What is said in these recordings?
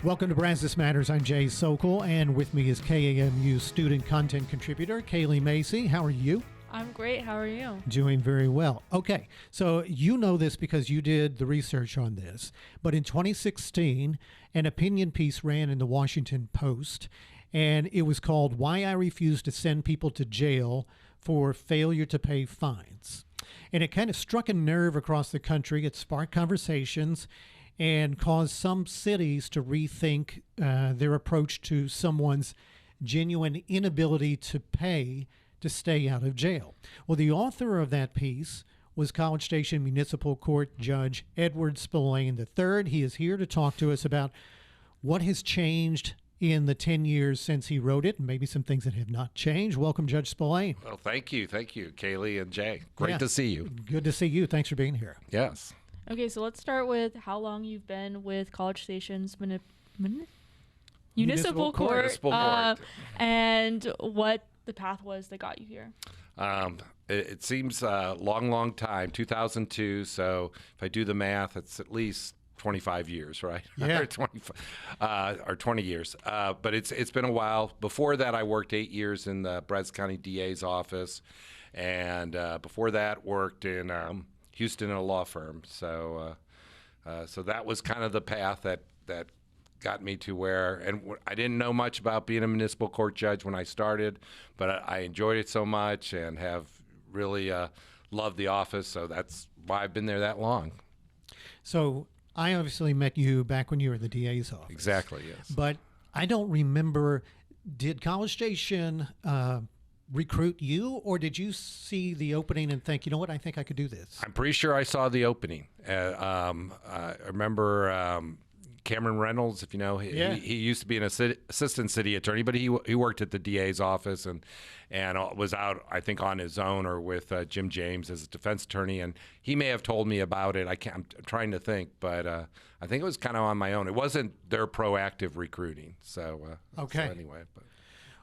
Welcome to Brazos Matters. I'm Jay Socol, and with me is KAMU student content contributor Kaleigh Mazy. How are you? I'm great. How are you? Doing very well. Okay, so you know this because you did the research on this, but in 2016, an opinion piece ran in the Washington Post, and it was called "Why I Refuse to Send People to Jail for Failure to Pay Fines." And it kind of struck a nerve across the country. It sparked conversations and caused some cities to rethink their approach to someone's genuine inability to pay to stay out of jail. Well, the author of that piece was College Station Municipal Court Judge Judge Spillane III. He is here to talk to us about what has changed in the 10 years since he wrote it, and maybe some things that have not changed. Welcome, Judge Spillane. Well, thank you, Kaleigh and Jay. Great to see you. Good to see you. Thanks for being here. Yes. Okay, so let's start with how long you've been with College Station's Municipal Court, and what the path was that got you here. It seems a long time, 2002. So if I do the math, it's at least 25 years, right? Yeah. or 20 years. But it's been a while. Before that, I worked 8 years in the Brazos County DA's office, and before that, worked in Houston in a law firm. So that was kind of the path that got me to where, and I didn't know much about being a municipal court judge when I started, but I enjoyed it so much and have really loved the office. So that's why I've been there that long. So I obviously met you back when you were in the DA's office. Exactly, yes. But I don't remember, did College Station recruit you, or did you see the opening and think, you know what, I think I could do this? I'm pretty sure I saw the opening. I remember Cameron Reynolds, if you know, he used to be an assistant city attorney, but he worked at the DA's office and was out, I think, on his own or with Jim James as a defense attorney, and he may have told me about it. I'm trying to think, but I think it was kind of on my own. It wasn't their proactive recruiting. So anyway.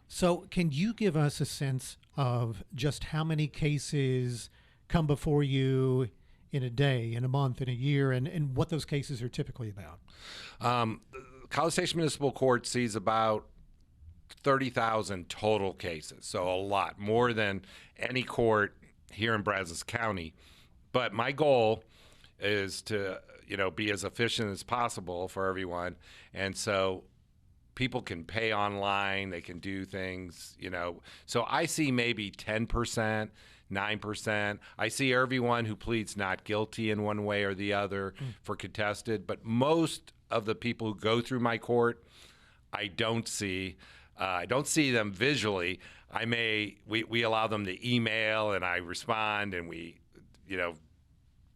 So can you give us a sense of just how many cases come before you in a day, in a month, in a year, and what those cases are typically about? College Station Municipal Court sees about 30,000 total cases, so a lot, more than any court here in Brazos County. But my goal is to, be as efficient as possible for everyone, and so people can pay online, they can do things, So I see maybe 10%, 9%. I see everyone who pleads not guilty in one way or the other for contested, but most of the people who go through my court, I don't see them visually. We allow them to email, and I respond, and we,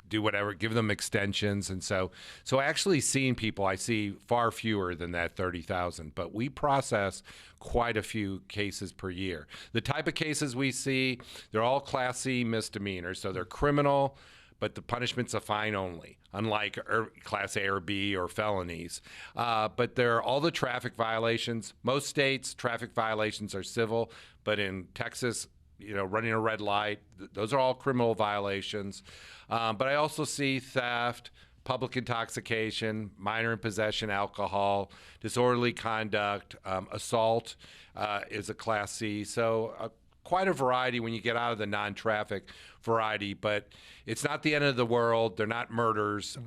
do whatever, give them extensions. And so actually seeing people, I see far fewer than that 30,000, but we process quite a few cases per year. The type of cases we see, they're all Class C misdemeanors, so they're criminal, but the punishment's a fine only, unlike Class A or B or felonies. But they're all the traffic violations. Most states, traffic violations are civil, but in Texas, running a red light, those are all criminal violations. But I also see theft, public intoxication, minor in possession, alcohol, disorderly conduct, assault is a Class C. So quite a variety when you get out of the non-traffic variety, but it's not the end of the world. They're not murders.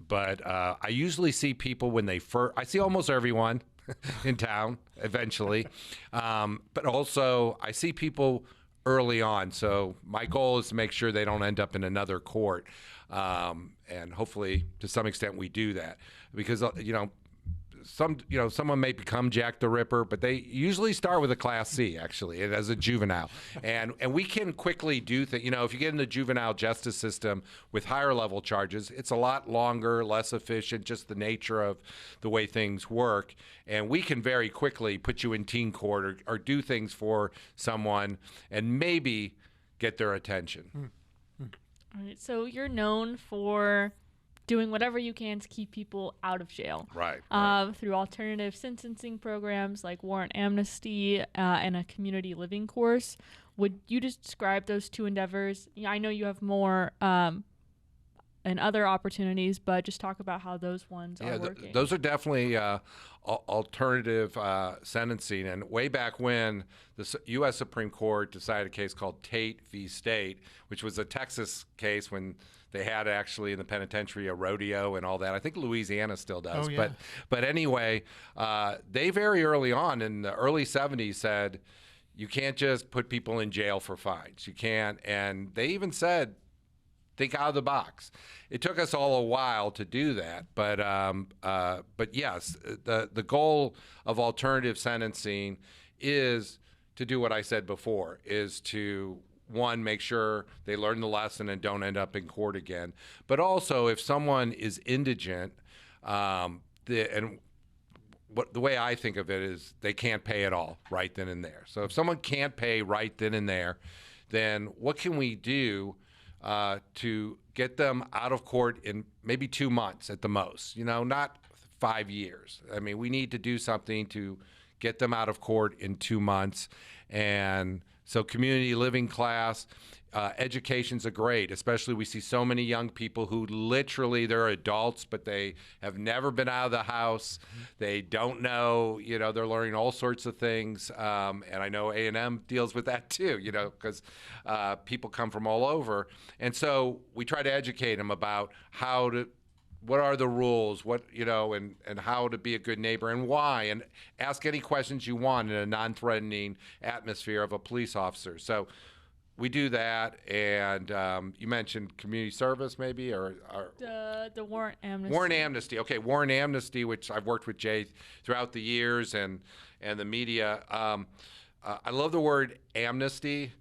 But I usually see people when I see almost everyone in town eventually. But also I see people early on. So my goal is to make sure they don't end up in another court. And hopefully to some extent we do that, because, someone may become Jack the Ripper, but they usually start with a Class C, actually, as a juvenile. And we can quickly do things. If you get in the juvenile justice system with higher level charges, it's a lot longer, less efficient, just the nature of the way things work. And we can very quickly put you in teen court or do things for someone and maybe get their attention. All right, so you're known for doing whatever you can to keep people out of jail. Right. Through alternative sentencing programs like warrant, amnesty, and a community living course. Would you describe those two endeavors? I know you have more and other opportunities, but just talk about how those ones are working. Those are definitely alternative sentencing. And way back when the U.S. Supreme Court decided a case called Tate v. State, which was a Texas case when they had actually in the penitentiary a rodeo and all that. I think Louisiana still does. Oh, yeah. But anyway, they very early on in the early 70s said, you can't just put people in jail for fines. You can't. And they even said, think out of the box. It took us all a while to do that, but yes, the goal of alternative sentencing is to do what I said before, is to, one, make sure they learn the lesson and don't end up in court again. But also, if someone is indigent, the way I think of it is they can't pay at all right then and there. So if someone can't pay right then and there, then what can we do to get them out of court in maybe 2 months at the most, not 5 years. I mean, we need to do something to get them out of court in 2 months. And so community living class, education's a great, especially we see so many young people who literally they're adults, but they have never been out of the house. They don't know, they're learning all sorts of things. And I know A&M deals with that too, because people come from all over. And so we try to educate them about what are the rules, and how to be a good neighbor and why, and ask any questions you want in a non-threatening atmosphere of a police officer. So we do that, and you mentioned community service maybe, or the warrant amnesty. Warrant amnesty. Okay, warrant amnesty, which I've worked with Jay throughout the years, and the media. I love the word amnesty.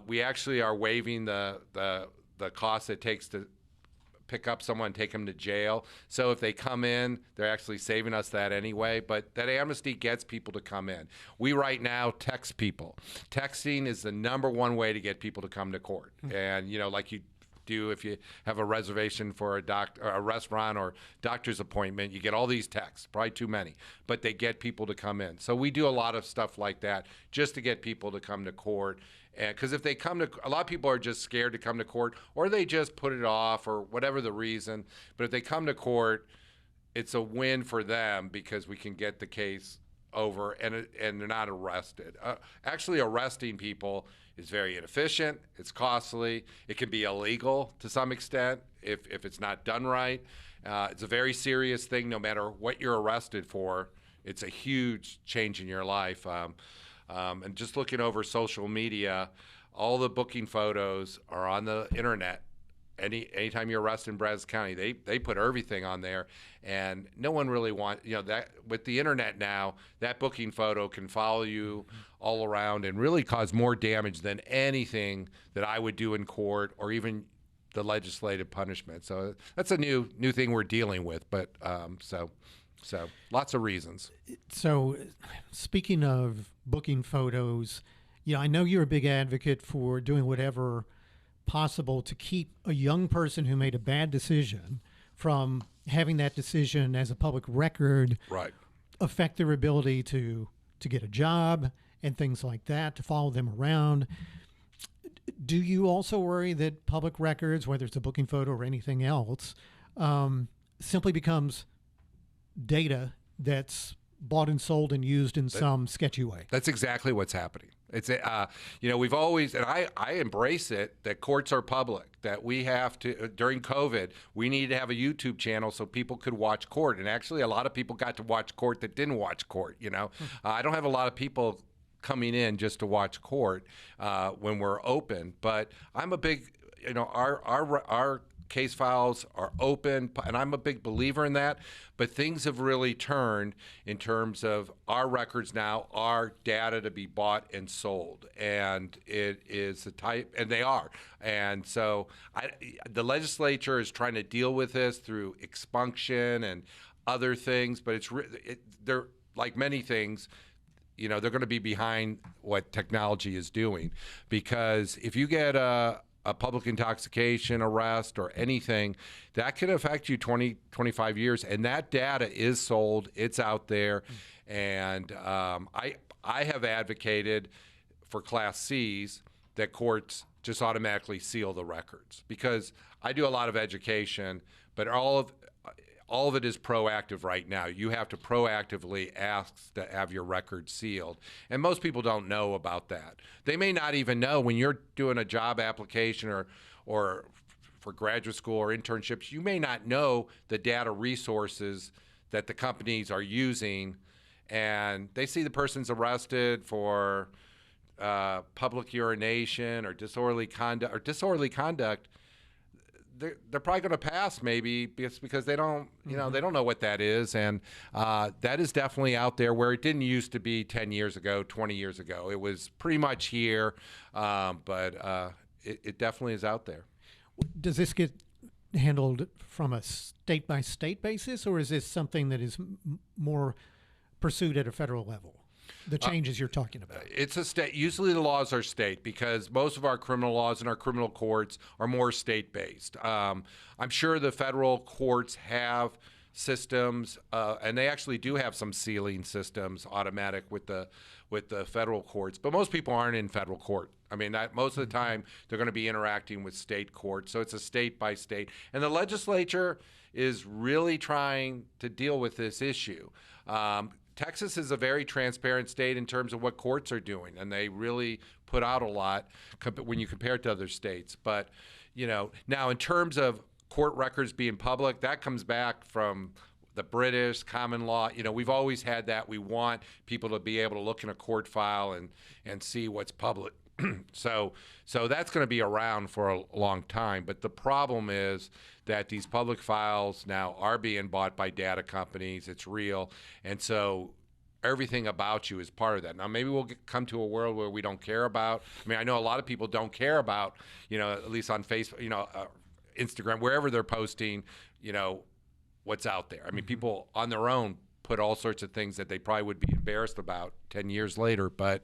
We actually are waiving the cost it takes to pick up someone and take them to jail. So if they come in, they're actually saving us that anyway. But that amnesty gets people to come in. We right now text people. Texting is the #1 way to get people to come to court. And, like you do if you have a reservation for a restaurant or doctor's appointment, you get all these texts, probably too many, but they get people to come in. So we do a lot of stuff like that just to get people to come to court. Because if they a lot of people are just scared to come to court, or they just put it off, or whatever the reason. But if they come to court, it's a win for them because we can get the case over and they're not arrested. Actually, arresting people is very inefficient. It's costly. It can be illegal to some extent if it's not done right. It's a very serious thing. No matter what you're arrested for, it's a huge change in your life. And just looking over social media, all the booking photos are on the internet. Anytime you're arrested in Brazos County, they put everything on there, and no one really wants, that with the internet now, that booking photo can follow you all around and really cause more damage than anything that I would do in court or even the legislative punishment. So that's a new thing we're dealing with, but so lots of reasons. So speaking of booking photos, I know you're a big advocate for doing whatever possible to keep a young person who made a bad decision from having that decision as a public record Right. affect their ability to get a job and things like that, to follow them around. Do you also worry that public records, whether it's a booking photo or anything else, simply becomes data that's bought and sold and used in some sketchy way? That's exactly what's happening. It's we've always, and I embrace it, that courts are public, that we have to, during COVID, we needed to have a YouTube channel so people could watch court. And actually a lot of people got to watch court that didn't watch court, I don't have a lot of people coming in just to watch court when we're open, but I'm a big, our case files are open, and I'm a big believer in that. But things have really turned in terms of our records now are data to be bought and sold, and it is the type, and they are. And so the legislature is trying to deal with this through expunction and other things, but they're like many things. They're going to be behind what technology is doing, because if you get a public intoxication arrest or anything, that can affect you 20, 25 years. And that data is sold. It's out there. And I have advocated for Class Cs that courts just automatically seal the records, because I do a lot of education, but all of it is proactive right now. You have to proactively ask to have your records sealed. And most people don't know about that. They may not even know when you're doing a job application or for graduate school or internships, you may not know the data resources that the companies are using, and they see the person's arrested for public urination or disorderly conduct. They're probably going to pass, maybe because they don't, they don't know what that is, and that is definitely out there where it didn't used to be 10 years ago, 20 years ago. It was pretty much here, but it definitely is out there. Does this get handled from a state-by-state basis, or is this something that is more pursued at a federal level? The changes you're talking about. It's a state. Usually the laws are state, because most of our criminal laws and our criminal courts are more state-based. I'm sure the federal courts have systems, and they actually do have some sealing systems automatic with the federal courts, but most people aren't in federal court. I mean, most of the time they're going to be interacting with state courts, so it's a state by state. And the legislature is really trying to deal with this issue. Texas is a very transparent state in terms of what courts are doing, and they really put out a lot when you compare it to other states. But, now in terms of court records being public, that comes back from the British common law. We've always had that. We want people to be able to look in a court file and see what's public. So that's going to be around for a long time. But the problem is that these public files now are being bought by data companies. It's real. And so everything about you is part of that. Now, maybe we'll come to a world where we don't care about. I know a lot of people don't care about, at least on Facebook, Instagram, wherever they're posting, what's out there. People on their own put all sorts of things that they probably would be embarrassed about 10 years later. But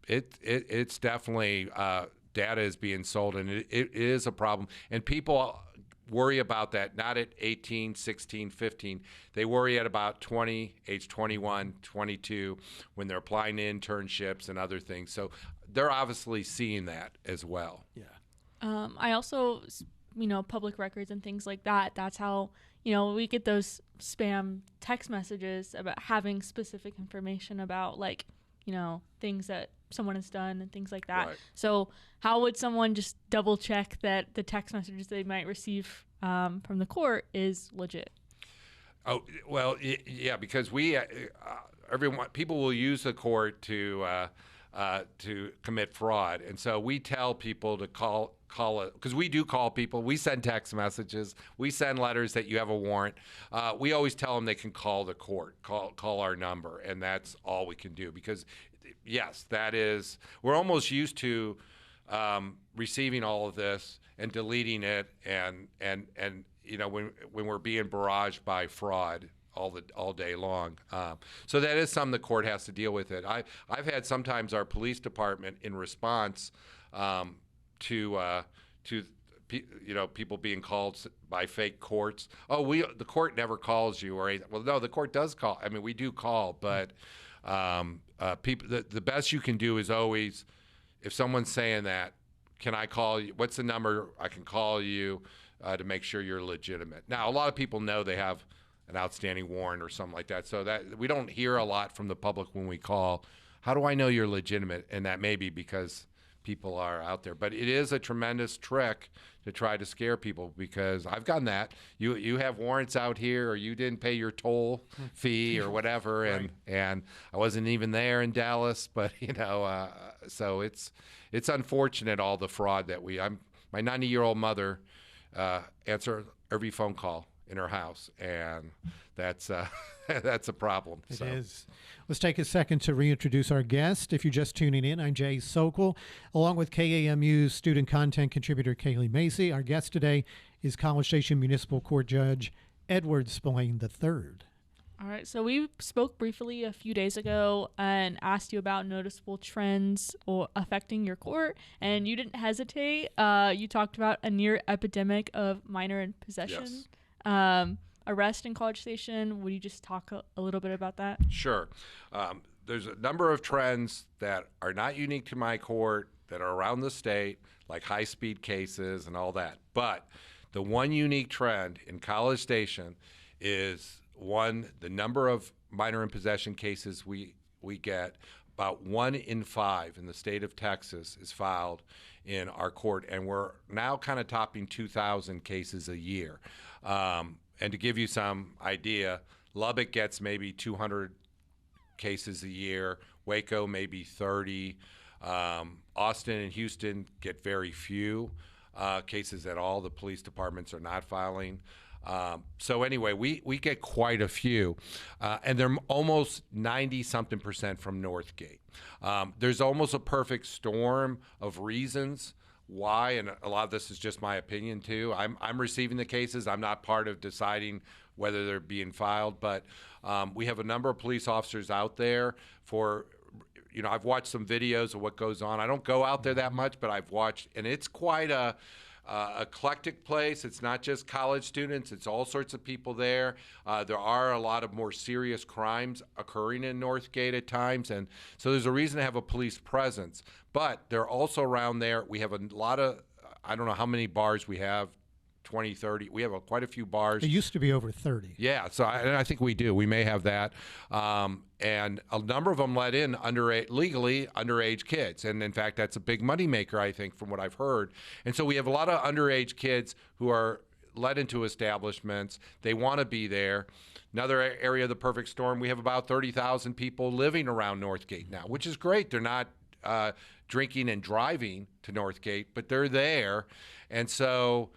it's definitely data is being sold, and it is a problem. And people worry about that not at 18, 16, 15. They worry at about 20, age 21, 22, when they're applying to internships and other things. So they're obviously seeing that as well. Yeah. I also, public records and things like that, that's how, we get those spam text messages about having specific information about, like, things that someone has done and things like that. Right. So how would someone just double check that the text messages they might receive from the court is legit? Oh, well, yeah, because people will use the court to commit fraud, and so we tell people to call it, because we do call people. We send text messages. We send letters that you have a warrant. We always tell them they can call the court, call our number, and that's all we can do. Because yes, we're almost used to receiving all of this and deleting it, and when we're being barraged by fraud all day long. So that is something the court has to deal with it. I've had sometimes our police department, in response to people being called by fake courts. The court never calls you, or anything. Well, no, the court does call. We do call, but people. The best you can do is always, if someone's saying that, can I call you? What's the number I can call you to make sure you're legitimate? Now, a lot of people know they have an outstanding warrant or something like that, so that we don't hear a lot from the public when we call. How do I know you're legitimate? And that may be because people are out there, but it is a tremendous trick to try to scare people, because I've gotten that. You have warrants out here, or you didn't pay your toll fee or whatever, Right. and I wasn't even there in Dallas, but so it's unfortunate, all the fraud that my 90-year-old mother answer every phone call in her house, and that's that's a problem. It is. Let's take a second to reintroduce our guest. If you're just tuning in, I'm Jay Socol, along with KAMU's student content contributor Kaleigh Mazy. Our guest today is College Station Municipal Court Judge Edward Spillane III. All right, so we spoke briefly a few days ago and asked you about noticeable trends affecting your court, and you didn't hesitate. You talked about a near epidemic of minor in possession. Yes. Arrest in College Station. Would you just talk a little bit about that? Sure. there's a number of trends that are not unique to my court that are around the state, like high-speed cases and all that. But the one unique trend in College Station is, one, the number of minor in possession cases we get. About 1 in 5 in the state of Texas is filed in our court, and we're now kind of topping 2,000 cases a year. And to give you some idea, Lubbock gets maybe 200 cases a year, Waco maybe 30, Austin and Houston get very few cases at all. The police departments are not filing. So anyway, we get quite a few, and they're almost 90-something% from Northgate. There's almost a perfect storm of reasons why, and a lot of this is just my opinion too. I'm receiving the cases. I'm not part of deciding whether they're being filed, but we have a number of police officers out there for, I've watched some videos of what goes on. I don't go out there that much, but I've watched, and it's quite a eclectic place. It's not just college students. It's all sorts of people there. There are a lot of more serious crimes occurring in Northgate at times, and so there's a reason to have a police presence. But they're also around there. We have a lot of, I don't know how many bars we have, 20, 30. We have quite a few bars. It used to be over 30. Yeah, so I think we do. We may have that. And a number of them let in legally underage kids. And in fact, that's a big moneymaker, I think, from what I've heard. And so we have a lot of underage kids who are let into establishments. They want to be there. Another area of the perfect storm, we have about 30,000 people living around Northgate now, which is great. They're not drinking and driving to Northgate, but they're there. And so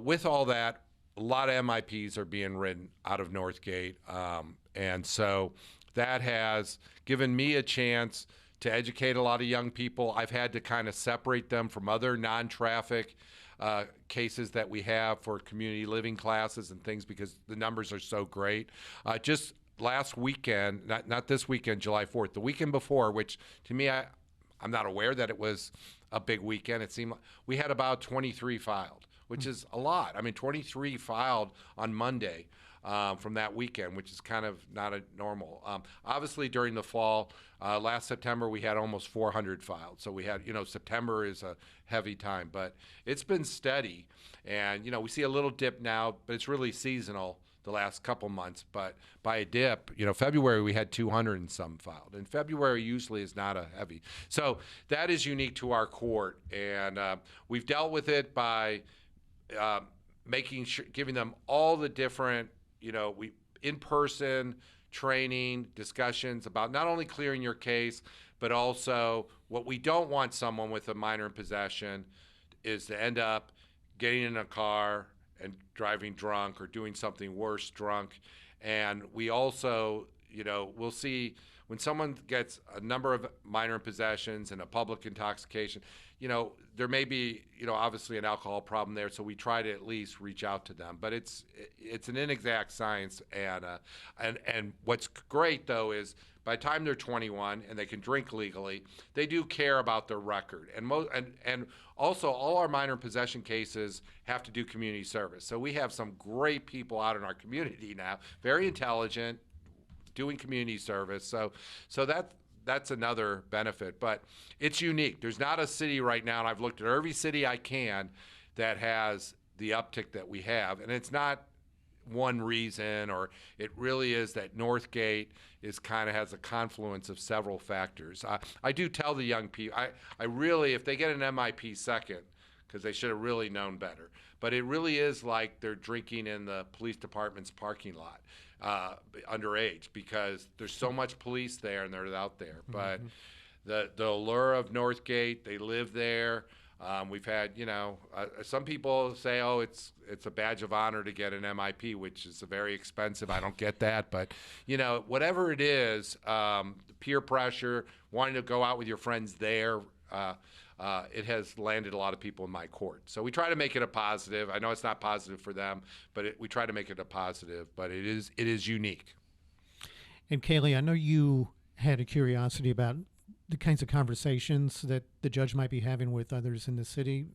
with all that, a lot of MIPs are being written out of Northgate. And so that has given me a chance to educate a lot of young people. I've had to kind of separate them from other non-traffic cases that we have for community living classes and things because the numbers are so great. Just last weekend, not this weekend, July 4th, the weekend before, which to me, I'm not aware that it was a big weekend. It seemed like we had about 23 filed, which is a lot. I mean, 23 filed on Monday from that weekend, which is kind of not a normal. Obviously, during the fall, last September, we had almost 400 filed. So we had, September is a heavy time, but it's been steady. And, we see a little dip now, but it's really seasonal the last couple months. But by a dip, February, we had 200 and some filed. And February usually is not a heavy. So that is unique to our court. And we've dealt with it by making sure, giving them all the different, in-person training, discussions about not only clearing your case, but also what we don't want someone with a minor in possession is to end up getting in a car and driving drunk or doing something worse drunk. And we also, we'll see when someone gets a number of minor in possessions and a public intoxication, there may be, obviously an alcohol problem there, so we try to at least reach out to them. But it's an inexact science, and what's great though is by the time they're 21 and they can drink legally, they do care about their record. And also all our minor possession cases have to do community service. So we have some great people out in our community now, very intelligent, doing community service. So that's another benefit, but it's unique. There's not a city right now, and I've looked at every city I can that has the uptick that we have, and it's not one reason, or it really is that Northgate is kind of has a confluence of several factors. I do tell the young people, I really, if they get an MIP second, because they should have really known better, but it really is like they're drinking in the police department's parking lot. Underage, because there's so much police there and they're out there. But the allure of Northgate, they live there. We've had, some people say, oh, it's a badge of honor to get an MIP, which is very expensive. I don't get that. But, whatever it is, peer pressure, wanting to go out with your friends there, it has landed a lot of people in my court. So we try to make it a positive. I know it's not positive for them, but we try to make it a positive. But it is unique. And Kaleigh, I know you had a curiosity about the kinds of conversations that the judge might be having with others in the city.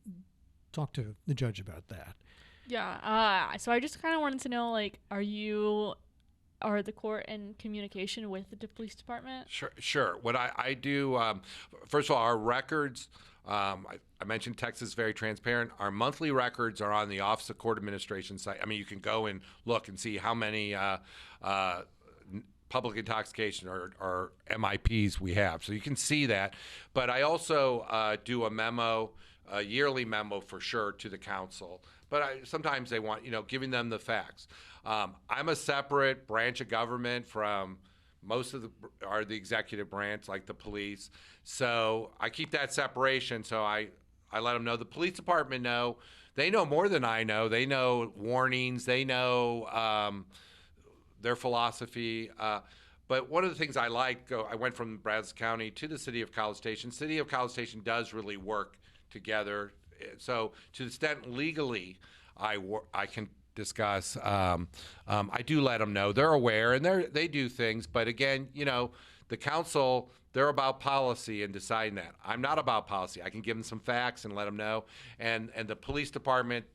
Talk to the judge about that. Yeah. So I just kind of wanted to know, are you or the court in communication with the police department? Sure. What I do, first of all, our records, I mentioned Texas is very transparent. Our monthly records are on the Office of Court Administration site. I mean, you can go and look and see how many public intoxication or MIPs we have. So you can see that. But I also do a memo, a yearly memo for sure to the council. But sometimes they want, giving them the facts. I'm a separate branch of government from most of the executive branch, like the police. So I keep that separation. So I let them know. The police department know. They know more than I know. They know warnings. They know their philosophy. But one of the things I like, I went from Brazos County to the city of College Station. City of College Station does really work together. So to the extent legally I can discuss, I do let them know. They're aware and they do things. But again, the council, they're about policy and deciding that. I'm not about policy. I can give them some facts and let them know. And the police department,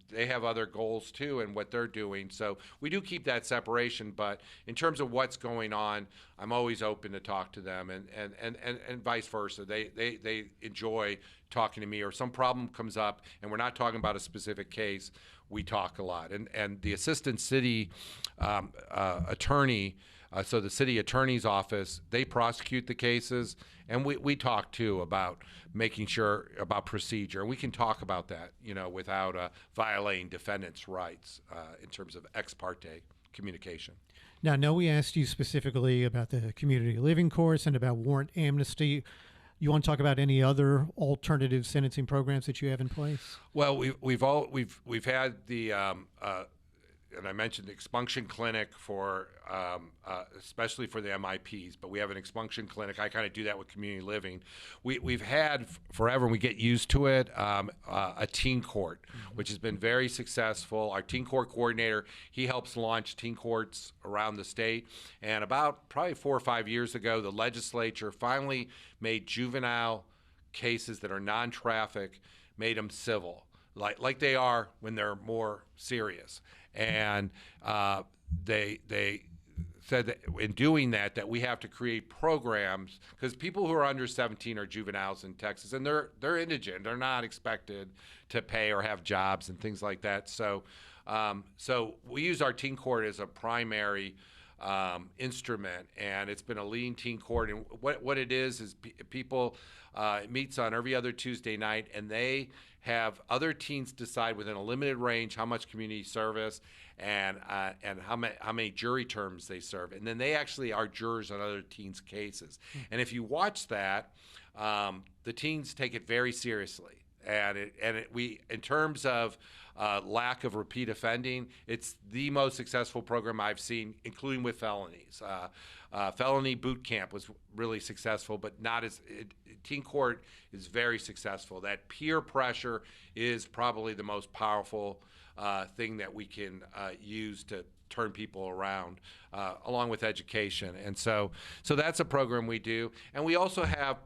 they have other goals too and what they're doing. So we do keep that separation, but in terms of what's going on, I'm always open to talk to them and vice versa. They enjoy talking to me, or some problem comes up and we're not talking about a specific case, we talk a lot. And the assistant city attorney, so the city attorney's office, they prosecute the cases, and we talk too about making sure about procedure. And we can talk about that, without violating defendants' rights in terms of ex parte communication. Now, I know we asked you specifically about the community living course and about warrant amnesty. You want to talk about any other alternative sentencing programs that you have in place? Well, we've had the and I mentioned the expunction clinic for especially for the MIPs, but we have an expunction clinic. I kind of do that with community living. We've had forever, and we get used to it, a teen court, which has been very successful. Our teen court coordinator, he helps launch teen courts around the state. And about probably 4 or 5 years ago, the legislature finally made juvenile cases that are non-traffic, made them civil, like they are when they're more serious. And they said that in doing that we have to create programs, because people who are under 17 are juveniles in Texas, and they're indigent. They're not expected to pay or have jobs and things like that. So we use our teen court as a primary instrument, and it's been a leading teen court. And what it is people, it meets on every other Tuesday night, and they have other teens decide within a limited range how much community service and how many jury terms they serve, and then they actually are jurors on other teens' cases. And if you watch that, the teens take it very seriously, we in terms of lack of repeat offending, it's the most successful program I've seen, including with felonies. Felony boot camp was really successful, but not as teen court is very successful. That peer pressure is probably the most powerful thing that we can use to turn people around, along with education. And so that's a program we do. And we also have,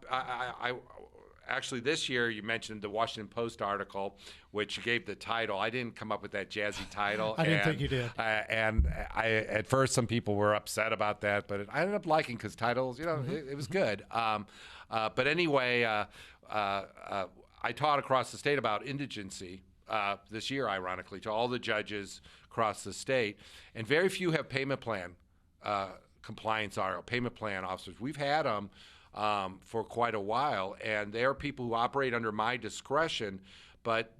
actually, this year, you mentioned the Washington Post article, which gave the title. I didn't come up with that jazzy title. I didn't think you did. At first, some people were upset about that, but I ended up liking, because titles, it was good. But anyway, I taught across the state about indigency this year, ironically, to all the judges across the state, and very few have payment plan compliance or payment plan officers. We've had them for quite a while, and they are people who operate under my discretion. But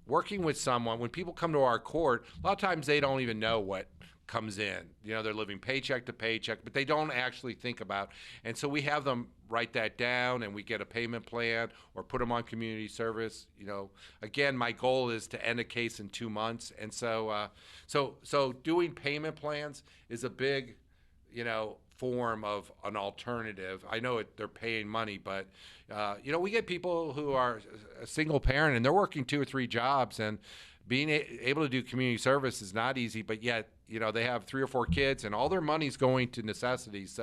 working with someone, when people come to our court, a lot of times they don't even know what comes in. They're living paycheck to paycheck, but they don't actually think about. And so we have them write that down, and we get a payment plan or put them on community service. Again, my goal is to end a case in 2 months, and so doing payment plans is a big, form of an alternative. I know they're paying money, but we get people who are a single parent and they're working 2 or 3 jobs, and being able to do community service is not easy, but yet, they have 3 or 4 kids and all their money's going to necessities.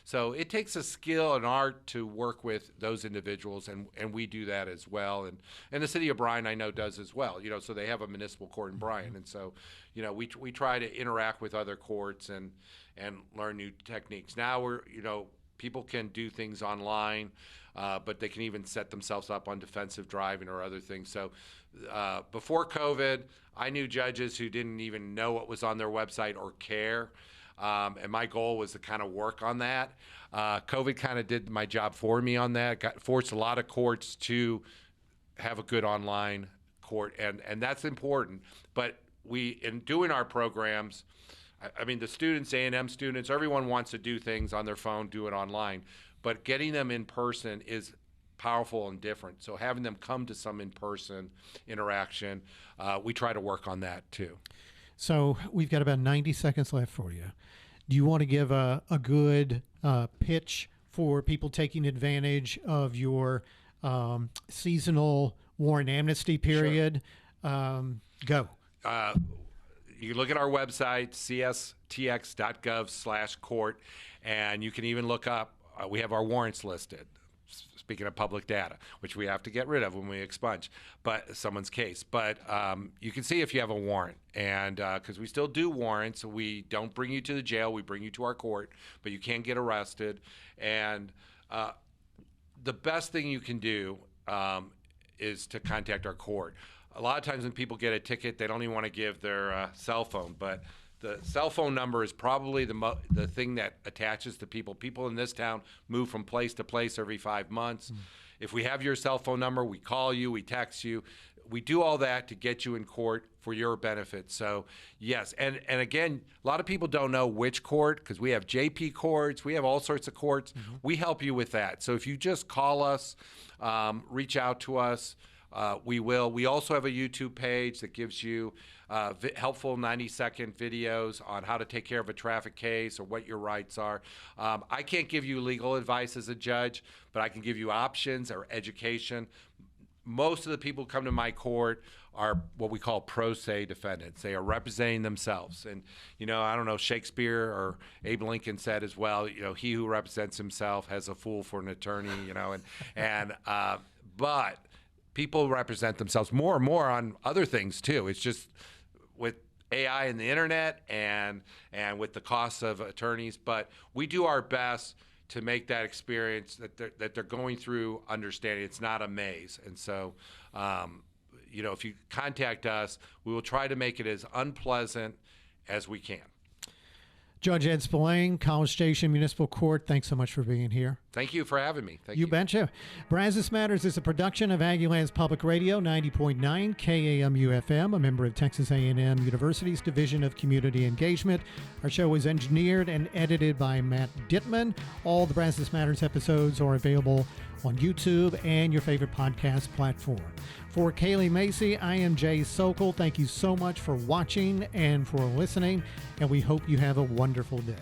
So it takes a skill and art to work with those individuals, and we do that as well. And the city of Bryan, I know, does as well. So they have a municipal court in Bryan. And so, we try to interact with other courts and learn new techniques. Now people can do things online, but they can even set themselves up on defensive driving or other things. So before COVID, I knew judges who didn't even know what was on their website or care. And my goal was to kind of work on that. COVID kind of did my job for me on that. Forced a lot of courts to have a good online court, and that's important. But in doing our programs, I mean, the students, A&M students, everyone wants to do things on their phone, do it online. But getting them in person is powerful and different. So having them come to some in-person interaction, we try to work on that too. So we've got about 90 seconds left for you. Do you want to give a good pitch for people taking advantage of your seasonal warrant amnesty period? Sure. Go. You look at our website, cstx.gov/court, and you can even look up, we have our warrants listed. Speaking of public data, which we have to get rid of when we expunge someone's case. But you can see if you have a warrant. And because we still do warrants, we don't bring you to the jail, we bring you to our court, but you can get arrested. And the best thing you can do is to contact our court. A lot of times when people get a ticket, they don't even want to give their cell phone, but the cell phone number is probably the thing that attaches to people. People in this town move from place to place every 5 months. If we have your cell phone number, we call you, we text you. We do all that to get you in court for your benefit. So, yes. And again, a lot of people don't know which court, because we have JP courts, we have all sorts of courts. We help you with that. So if you just call us, reach out to us, we will. We also have a YouTube page that gives you helpful 90-second videos on how to take care of a traffic case or what your rights are. I can't give you legal advice as a judge, but I can give you options or education. Most of the people who come to my court are what we call pro se defendants. They are representing themselves. And, I don't know, Shakespeare or Abe Lincoln said as well, he who represents himself has a fool for an attorney, but people represent themselves more and more on other things too. It's just with AI and the internet and with the costs of attorneys, but we do our best to make that experience that they're going through understanding. It's not a maze. And so, if you contact us, we will try to make it as unpleasant as we can. Judge Ed Spillane, College Station Municipal Court, thanks so much for being here. Thank you for having me. Thank you. You betcha. Brazos Matters is a production of Aggieland's Public Radio, 90.9 KAMU-FM, a member of Texas A&M University's Division of Community Engagement. Our show is engineered and edited by Matt Dittman. All the Brazos Matters episodes are available on YouTube and your favorite podcast platform. For Kaleigh Mazy, I am Jay Socol. Thank you so much for watching and for listening, and we hope you have a wonderful day.